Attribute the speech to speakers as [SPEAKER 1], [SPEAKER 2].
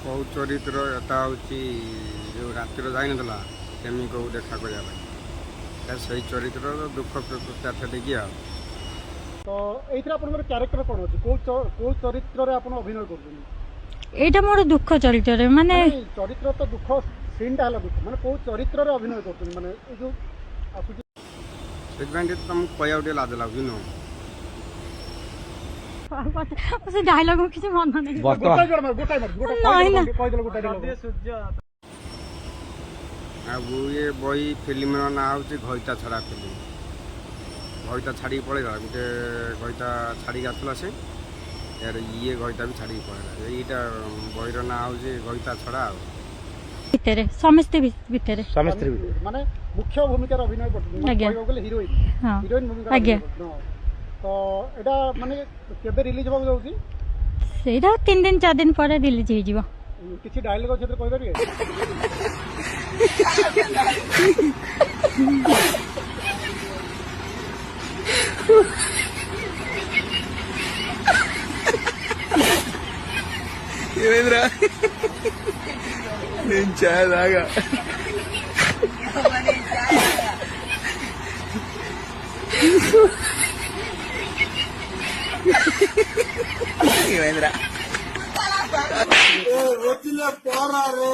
[SPEAKER 1] कौ चरित्र एटा हूँ जो रातिर जाइन प्रेमिक को देखा करने से चरित्र दुख कथा देखिए आ
[SPEAKER 2] तो ये क्यारेक्टर कौन अच्छे कौ चरित्र अभिनय कर
[SPEAKER 3] एटा मोर दुख चरित्र माने
[SPEAKER 2] चरित्र तो दुख सीनटा है दुख माने कौ चरित्र अभिनय कर माने जो
[SPEAKER 1] तुमको कहया लाज लगुच नु
[SPEAKER 3] से डायलॉग किसी मन नहीं
[SPEAKER 1] अब ये बही फिल्म ना हूँ घईता छड़ा फिल्म घईता छाड़ी पड़ेगा गोटे घईता छाड़ी आसला से यार ये घईता भी छाड़ी पड़ेगा यहीटा बहीर ना हूँ घईता छड़ा
[SPEAKER 3] समस्ते
[SPEAKER 2] माने मुख्य भूमिका अभिनय करते हिरोइन हिरोइन भूमिका तो एटा माने केबे रिलीज होबा जाउची
[SPEAKER 3] सेटा 3 दिन 4 दिन पर रिलीज हो जीवा
[SPEAKER 2] किछि डायलॉग क्षेत्र कहि परिए
[SPEAKER 4] Indra ninchadaga Indra
[SPEAKER 2] వచ్చిన పోరా రే